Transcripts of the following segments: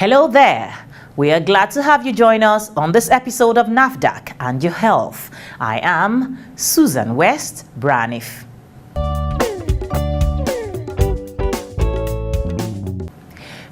Hello there. We are glad to have you join us on this episode of NAFDAC and Your Health. I am Susan West Braniff.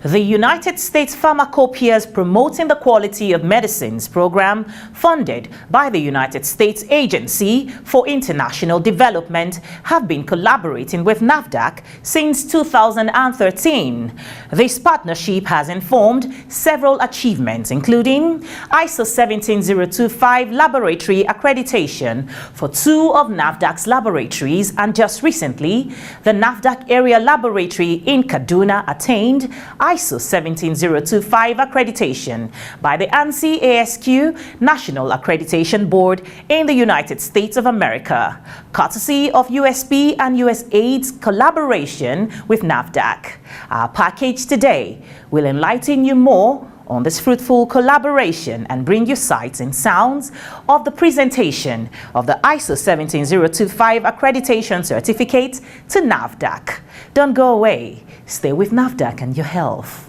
The United States Pharmacopeia's Promoting the Quality of Medicines program, funded by the United States Agency for International Development, have been collaborating with NAFDAC since 2013. This partnership has informed several achievements, including ISO 17025 laboratory accreditation for 2 of NAFDAC's laboratories, and just recently, the NAFDAC Area Laboratory in Kaduna attained ISO 17025 accreditation by the ANSI-ASQ National Accreditation Board in the United States of America, courtesy of USP and USAID's collaboration with NAFDAC. Our package today will enlighten you more on this fruitful collaboration and bring you sights and sounds of the presentation of the ISO 17025 accreditation certificate to NAFDAC. Don't go away. Stay with NAFDAC and Your Health.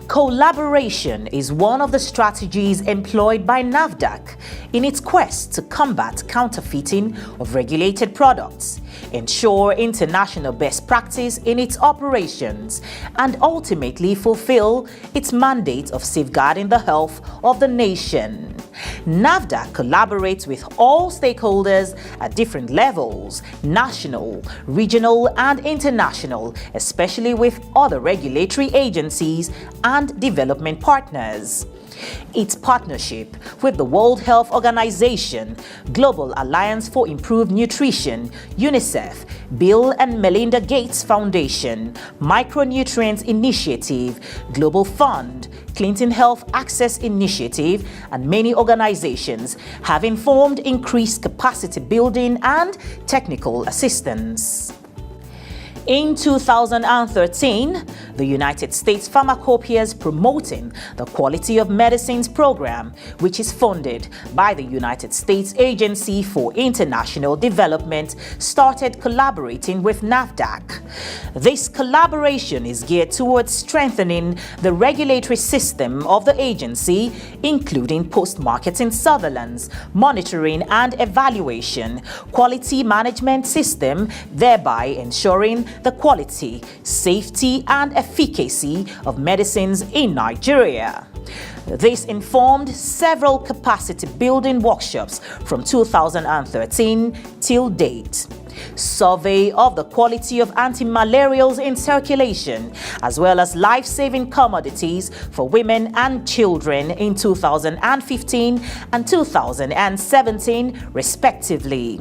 Collaboration is one of the strategies employed by NAFDAC in its quest to combat counterfeiting of regulated products, ensure international best practice in its operations, and ultimately fulfill its mandate of safeguarding the health of the nation. NAFDAC collaborates with all stakeholders at different levels, national, regional, and international, especially with other regulatory agencies and development partners. Its partnership with the World Health Organization, Global Alliance for Improved Nutrition, UNICEF, Bill and Melinda Gates Foundation, Micronutrients Initiative, Global Fund, Clinton Health Access Initiative, and many organizations have informed increased capacity building and technical assistance. In 2013, the United States Pharmacopeia's Promoting the Quality of Medicines program, which is funded by the United States Agency for International Development, started collaborating with NAFDAC. This collaboration is geared towards strengthening the regulatory system of the agency, including post-marketing surveillance, monitoring and evaluation, quality management system, thereby ensuring the quality, safety, and efficacy of medicines in Nigeria. This informed several capacity building workshops from 2013 till date. Survey of the quality of anti-malarials in circulation, as well as life-saving commodities for women and children in 2015 and 2017, respectively.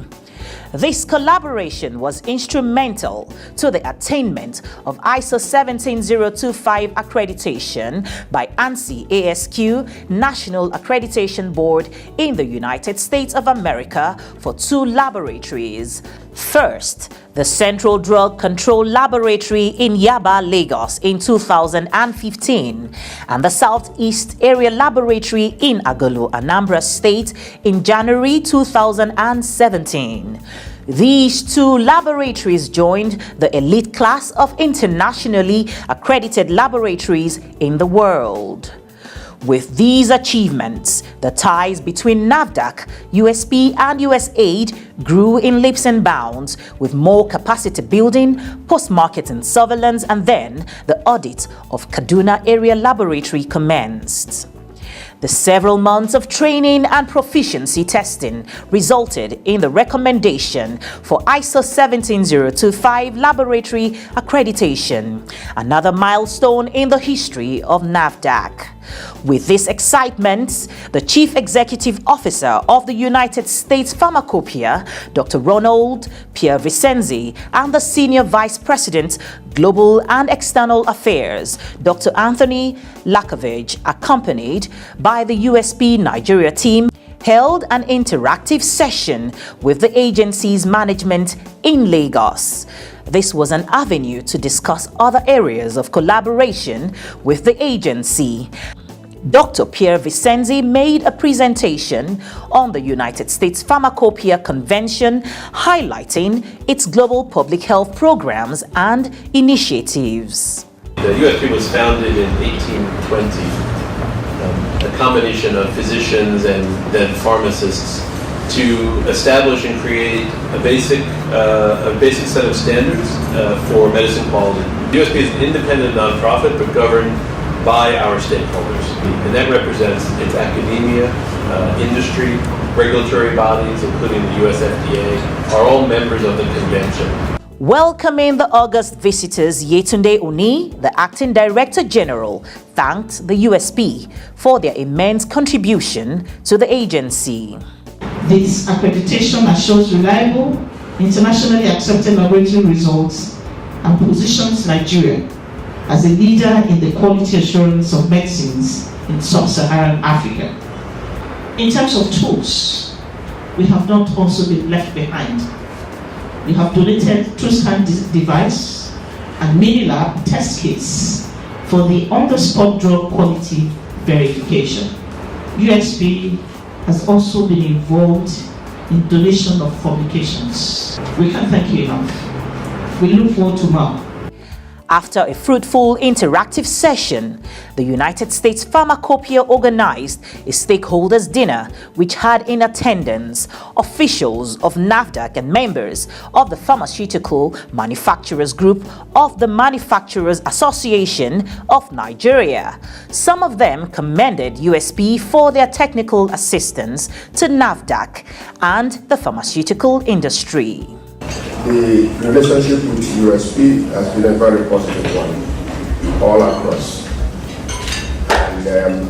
This collaboration was instrumental to the attainment of ISO 17025 accreditation by ANSI-ASQ National Accreditation Board in the United States of America for 2 laboratories. First, the Central Drug Control Laboratory in Yaba, Lagos in 2015, and the Southeast Area Laboratory in Agolo, Anambra State in January 2017. These 2 laboratories joined the elite class of internationally accredited laboratories in the world. With these achievements, the ties between NAFDAC, USP, and USAID grew in leaps and bounds, with more capacity building, post-marketing surveillance, and then the audit of Kaduna Area Laboratory commenced. The several months of training and proficiency testing resulted in the recommendation for ISO 17025 laboratory accreditation, another milestone in the history of NAFDAC. With this excitement, the Chief Executive Officer of the United States Pharmacopeia, Dr. Ronald Pierre Vicenzi, and the Senior Vice President, Global and External Affairs, Dr. Anthony Lakovich, accompanied by the USP Nigeria team, held an interactive session with the agency's management in Lagos. This was an avenue to discuss other areas of collaboration with the agency. Dr. Pierre Vicenzi made a presentation on the United States Pharmacopeia Convention, highlighting its global public health programs and initiatives. The USP was founded in 1820, a combination of physicians and then pharmacists to establish and create a basic set of standards for medicine quality. The USP is an independent nonprofit but governed by our stakeholders, and that represents its academia, industry, regulatory bodies, including the US FDA, are all members of the convention. Welcoming the August visitors, Yetunde Oni, the Acting Director General, thanked the USP for their immense contribution to the agency. This accreditation assures reliable, internationally accepted laboratory results and positions Nigeria as a leader in the quality assurance of medicines in sub-Saharan Africa. In terms of tools, we have not also been left behind. We have donated TrueScan device and mini-lab test kits for the on-the-spot drug quality verification. USP has also been involved in donation of publications. We can't thank you enough. We look forward to more. After a fruitful interactive session, the United States Pharmacopeia organized a stakeholders dinner which had in attendance officials of NAFDAC and members of the Pharmaceutical Manufacturers Group of the Manufacturers Association of Nigeria. Some of them commended USP for their technical assistance to NAFDAC and the pharmaceutical industry. The relationship with USP has been a very positive one all across. And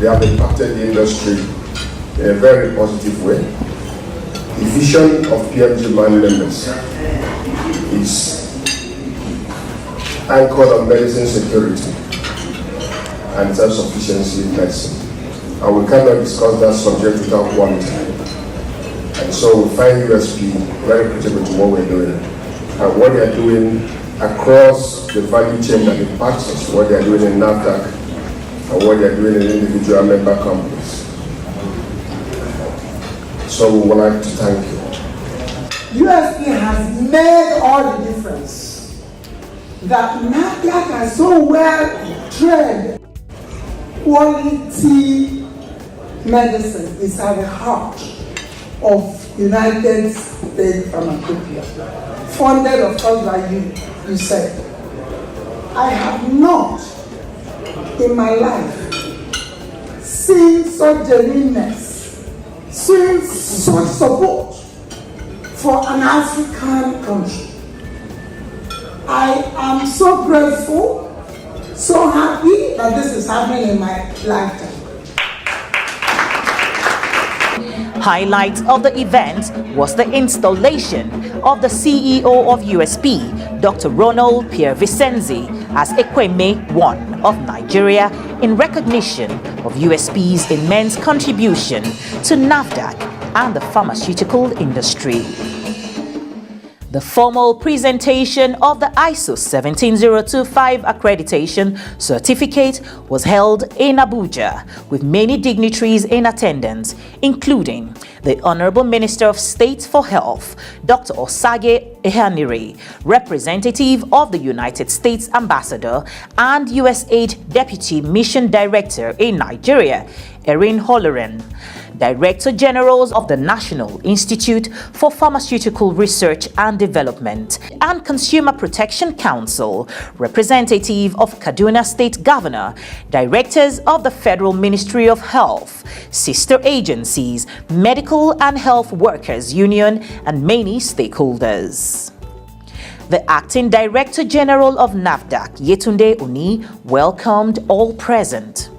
they have impacted the industry in a very positive way. The vision of PMG Man Limits is anchored on medicine security and self-sufficiency in medicine. And we cannot discuss that subject without quality. And so we find USP very critical to what we're doing. And what they're doing across the value chain that impacts us, what they're doing in NAFDAC, and what they're doing in individual member companies. So we would like to thank you. USP has made all the difference. That NAFDAC has so well trained. Quality medicine is at the heart of United States Pharmacopeia, funded of course by you said. I have not in my life seen such genuineness, seen such support for an African country. I am so grateful, so happy that this is happening in my lifetime. Highlight of the event was the installation of the CEO of USP, Dr. Ronald Pierre Vicenzi, as Ekweme I of Nigeria in recognition of USP's immense contribution to NAFDAC and the pharmaceutical industry. The formal presentation of the ISO 17025 accreditation certificate was held in Abuja with many dignitaries in attendance, including the Honorable Minister of State for Health, Dr. Osage Ehanire, representative of the United States Ambassador and USAID Deputy Mission Director in Nigeria, Erin Holloran, Director Generals of the National Institute for Pharmaceutical Research and Development, and Consumer Protection Council, representative of Kaduna State Governor, directors of the Federal Ministry of Health, sister agencies, Medical and Health Workers Union, and many stakeholders. The Acting Director General of NAFDAC, Yetunde Oni, welcomed all present.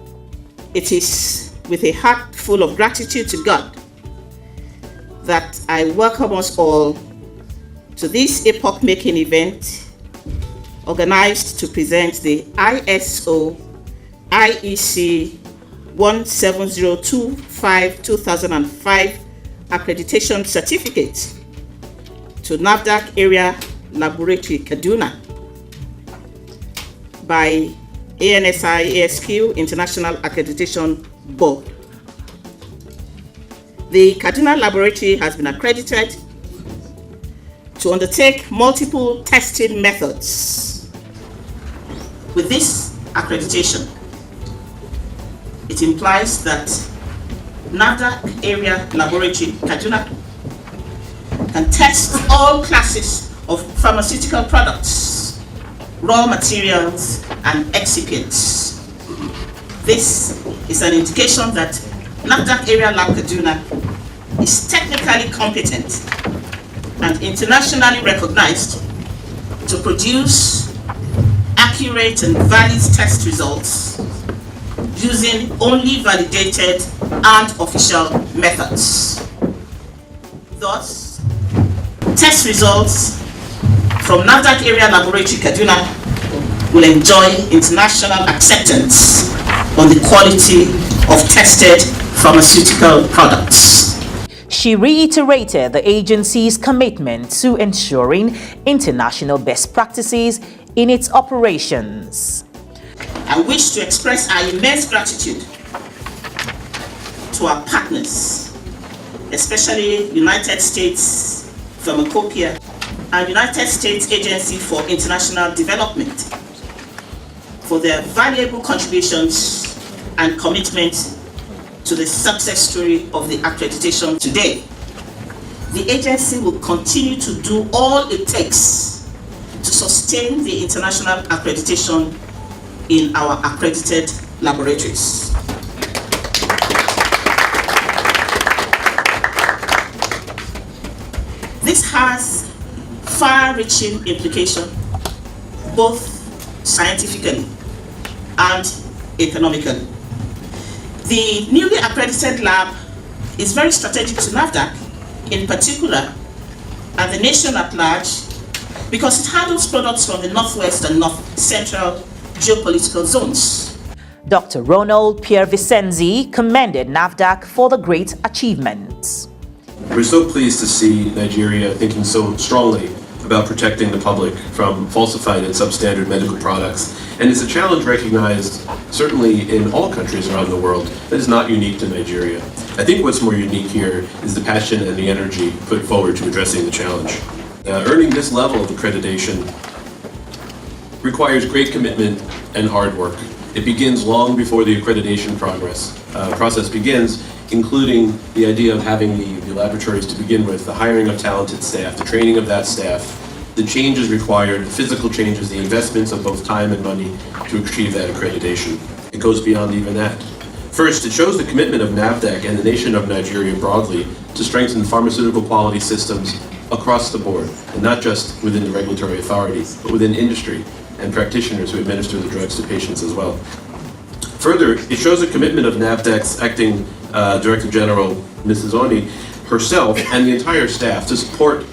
It is with a heart full of gratitude to God that I welcome us all to this epoch-making event organized to present the ISO IEC 17025-2005 Accreditation Certificate to NAFDAC Area Laboratory, Kaduna, by ANSI-ASQ International Accreditation Board. The Kaduna Laboratory has been accredited to undertake multiple testing methods. With this accreditation, it implies that NAFDAC Area Laboratory Kaduna can test all classes of pharmaceutical products, raw materials, and excipients. This is an indication that NAFDAC Area Lab Kaduna is technically competent and internationally recognized to produce accurate and valid test results using only validated and official methods. Thus, test results from NAFDAC Area Laboratory Kaduna will enjoy international acceptance on the quality of tested pharmaceutical products. She reiterated the agency's commitment to ensuring international best practices in its operations. I wish to express our immense gratitude to our partners, especially United States Pharmacopeia and United States Agency for International Development, for their valuable contributions and commitment to the success story of the accreditation today. The agency will continue to do all it takes to sustain the international accreditation in our accredited laboratories. This has far-reaching implications, both scientifically and economically. The newly accredited lab is very strategic to NAFDAC in particular and the nation at large because it handles products from the northwest and north central geopolitical zones. Dr. Ronald Pierre Vicenzi commended NAFDAC for the great achievements. We're so pleased to see Nigeria thinking so strongly about protecting the public from falsified and substandard medical products. And it's a challenge recognized certainly in all countries around the world that is not unique to Nigeria. I think what's more unique here is the passion and the energy put forward to addressing the challenge. Earning this level of accreditation requires great commitment and hard work. It begins long before the accreditation process begins, including the idea of having the laboratories to begin with, the hiring of talented staff, the training of that staff, the changes required, the physical changes, the investments of both time and money to achieve that accreditation. It goes beyond even that. First, it shows the commitment of NAFDAC and the nation of Nigeria broadly to strengthen pharmaceutical quality systems across the board, and not just within the regulatory authorities, but within industry and practitioners who administer the drugs to patients as well. Further, it shows a commitment of NAFDAC's acting Director General, Mrs. Oni, herself and the entire staff to support,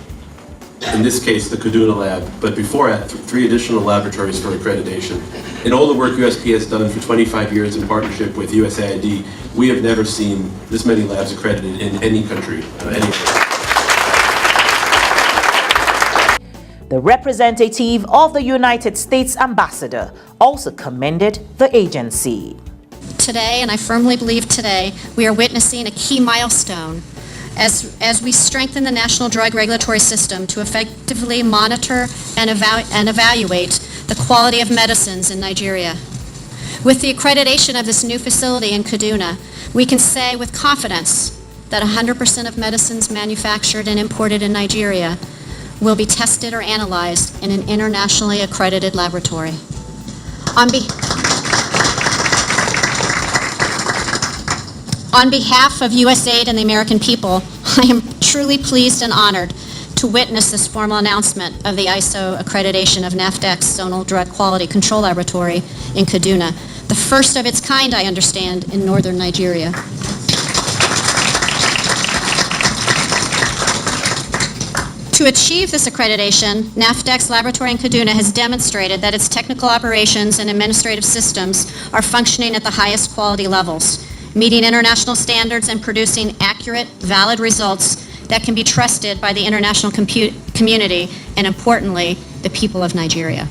in this case, the Kaduna Lab, but before that, 3 additional laboratories for accreditation. In all the work USP has done for 25 years in partnership with USAID, we have never seen this many labs accredited in any country. The representative of the United States Ambassador also commended the agency. Today, and I firmly believe today, we are witnessing a key milestone as we strengthen the national drug regulatory system to effectively monitor and evaluate the quality of medicines in Nigeria. With the accreditation of this new facility in Kaduna, we can say with confidence that 100% of medicines manufactured and imported in Nigeria will be tested or analyzed in an internationally accredited laboratory. On behalf of USAID and the American people, I am truly pleased and honored to witness this formal announcement of the ISO accreditation of NAFDAC's Zonal Drug Quality Control Laboratory in Kaduna, the first of its kind, I understand, in northern Nigeria. To achieve this accreditation, NAFDAC's laboratory in Kaduna has demonstrated that its technical operations and administrative systems are functioning at the highest quality levels, meeting international standards and producing accurate, valid results that can be trusted by the international community and, importantly, the people of Nigeria.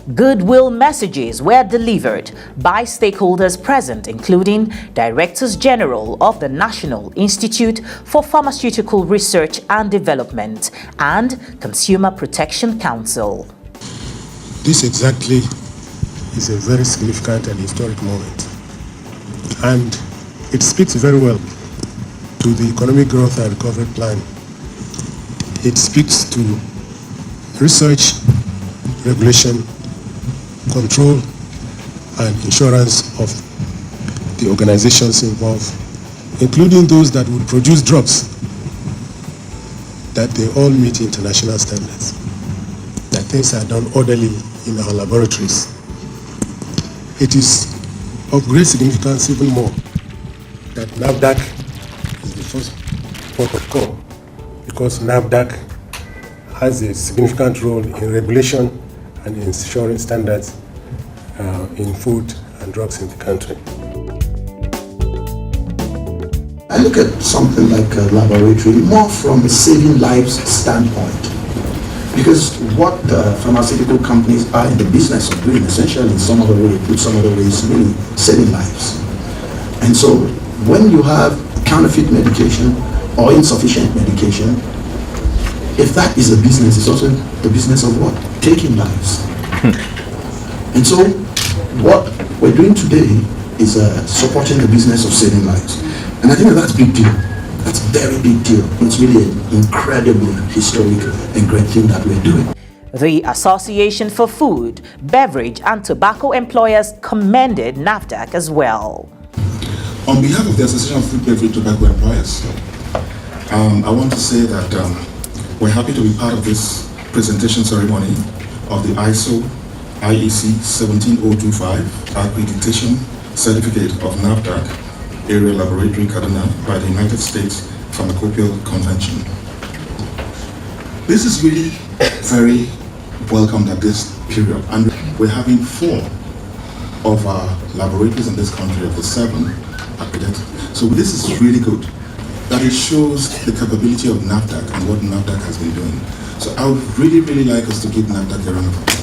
Goodwill messages were delivered by stakeholders present, including Directors General of the National Institute for Pharmaceutical Research and Development and Consumer Protection Council. This exactly is a very significant and historic moment, and it speaks very well to the Economic Growth and Recovery Plan. It speaks to research, regulation, control, and insurance of the organizations involved, including those that would produce drugs, that they all meet international standards, that things are done orderly in our laboratories. It is of great significance even more that NAFDAC is the first port of call, because NAFDAC has a significant role in regulation and ensuring standards in food and drugs in the country. I look at something like a laboratory more from a saving lives standpoint, because what the pharmaceutical companies are in the business of doing, essentially in some other way, put some other ways, really saving lives. And so when you have counterfeit medication or insufficient medication, if that is a business, it's also the business of what? Taking lives. And so what we're doing today is supporting the business of saving lives. And I think that's a big deal. That's a very big deal. It's really an incredibly historic and great thing that we're doing. The Association for Food, Beverage and Tobacco Employers commended NAFDAC as well. On behalf of the Association of Food, Beverage, Tobacco Employers, I want to say that we're happy to be part of this presentation ceremony of the ISO/IEC 17025 Accreditation Certificate of NAFDAC Area Laboratory, Kaduna, by the United States Pharmacopeia Convention. This is really very welcomed at this period, and we're having 4 of our laboratories in this country of the 7 accredited. So this is really good, that it shows the capability of NAFDAC and what NAFDAC has been doing. So I would really like us to give NAFDAC a round of applause.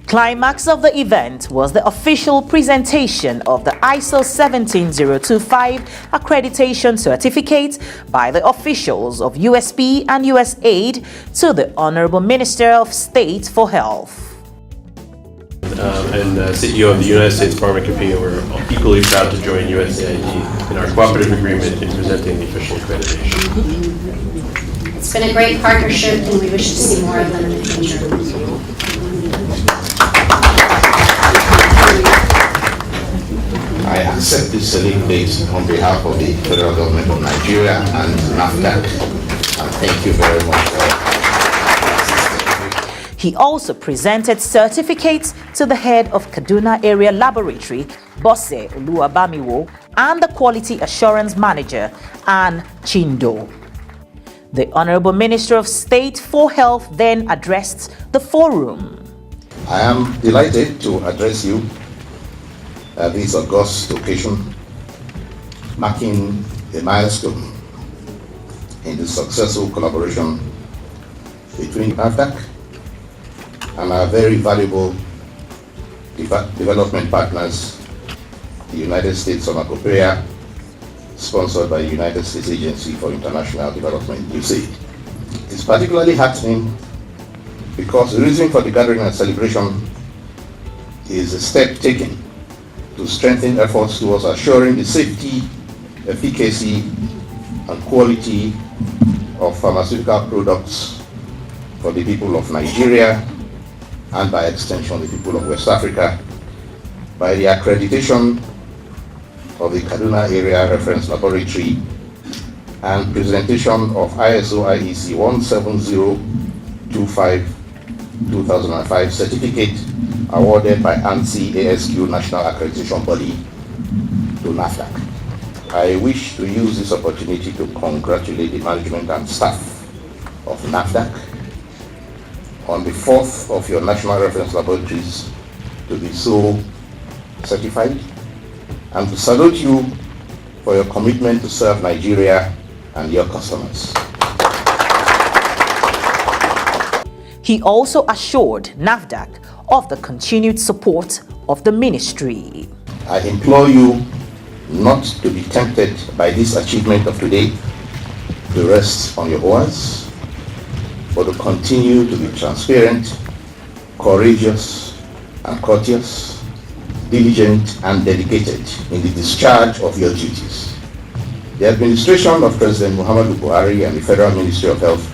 Climax of the event was the official presentation of the ISO 17025 accreditation certificate by the officials of USP and USAID to the Honorable Minister of State for Health. And CEO of the United States Pharmacopeia, we're equally proud to join USAID in our cooperative agreement in presenting the official accreditation. It's been a great partnership, and we wish to see more of them in the future. I accept this certificate on behalf of the federal government of Nigeria and NAFDAC, and thank you very much. He also presented certificates to the head of Kaduna Area Laboratory, Bose Oluwabamiwo, and the Quality Assurance Manager, Ann Chindo. The Honorable Minister of State for Health then addressed the forum. I am delighted to address you at this august occasion, marking a milestone in the successful collaboration between NAFDAC and our very valuable development partners, the United States Pharmacopeia, sponsored by the United States Agency for International Development, USAID. It's particularly heartening because the reason for the gathering and celebration is a step taken to strengthen efforts towards assuring the safety, efficacy, and quality of pharmaceutical products for the people of Nigeria and by extension the people of West Africa by the accreditation of the Kaduna Area Reference Laboratory and presentation of ISO/IEC 17025/2005 certificate awarded by ANSI-ASQ National Accreditation Body to NAFDAC. I wish to use this opportunity to congratulate the management and staff of NAFDAC on the 4th of your national reference laboratories to be so certified, and to salute you for your commitment to serve Nigeria and your customers. He also assured NAFDAC of the continued support of the ministry. I implore you not to be tempted by this achievement of today to rest on your oars, but to continue to be transparent, courageous and courteous, diligent and dedicated in the discharge of your duties. The administration of President Muhammadu Buhari and the Federal Ministry of Health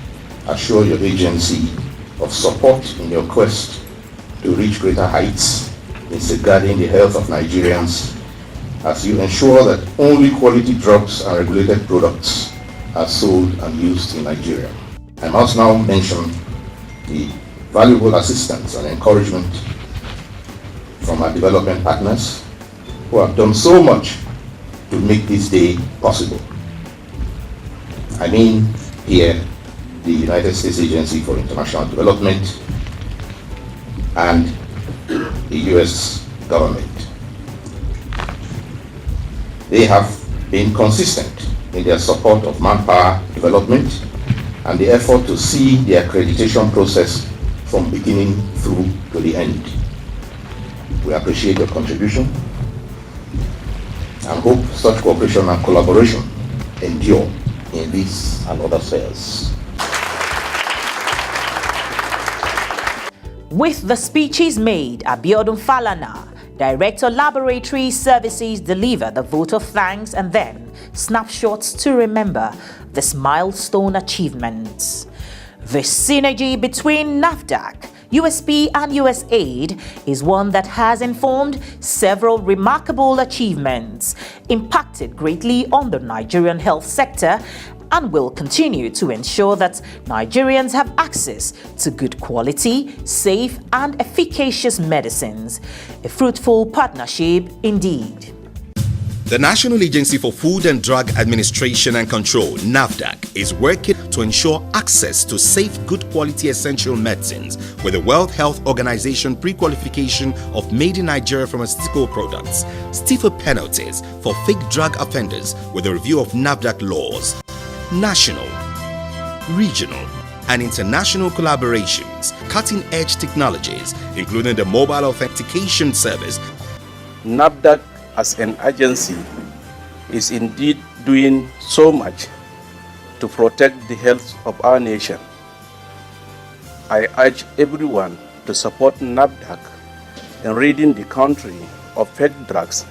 assure your agency of support in your quest to reach greater heights in safeguarding the health of Nigerians as you ensure that only quality drugs and regulated products are sold and used in Nigeria. I must now mention the valuable assistance and encouragement from our development partners who have done so much to make this day possible. I mean here the United States Agency for International Development and the US government. They have been consistent in their support of manpower development and the effort to see the accreditation process from beginning through to the end. We appreciate your contribution and hope such cooperation and collaboration endure in these and other spheres. With the speeches made, Abiodun Falana, Director Laboratory Services, delivered the vote of thanks and then snapshots to remember this milestone achievements. The synergy between NAFDAC, USP and USAID is one that has informed several remarkable achievements, impacted greatly on the Nigerian health sector, and will continue to ensure that Nigerians have access to good quality, safe and efficacious medicines. A fruitful partnership indeed. The National Agency for Food and Drug Administration and Control, NAFDAC, is working to ensure access to safe, good quality essential medicines with the World Health Organization pre-qualification of made in Nigeria pharmaceutical products, stiffer penalties for fake drug offenders with a review of NAFDAC laws, national, regional, and international collaborations, cutting-edge technologies, including the mobile authentication service. NAFDAC as an agency is indeed doing so much to protect the health of our nation. I urge everyone to support NAFDAC in ridding the country of fake drugs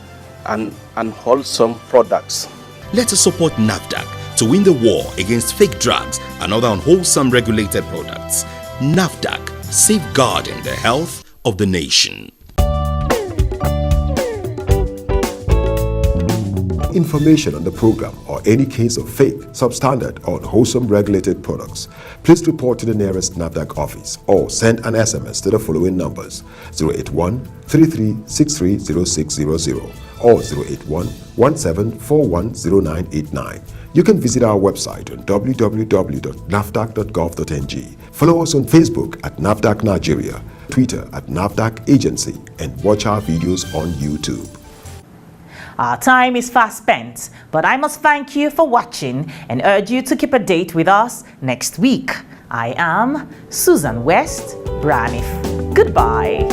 and unwholesome products. Let us support NAFDAC to win the war against fake drugs and other unwholesome regulated products. NAFDAC, safeguarding the health of the nation. Information on the program or any case of fake, substandard, or unwholesome regulated products, please report to the nearest NAFDAC office or send an SMS to the following numbers: 081-3363-0600 or 081-1741-0989. You can visit our website on www.nafdac.gov.ng. Follow us on Facebook at NAFDAC Nigeria, Twitter at NAFDAC Agency, and watch our videos on YouTube. Our time is fast spent, but I must thank you for watching and urge you to keep a date with us next week. I am Susan West Braniff. Goodbye.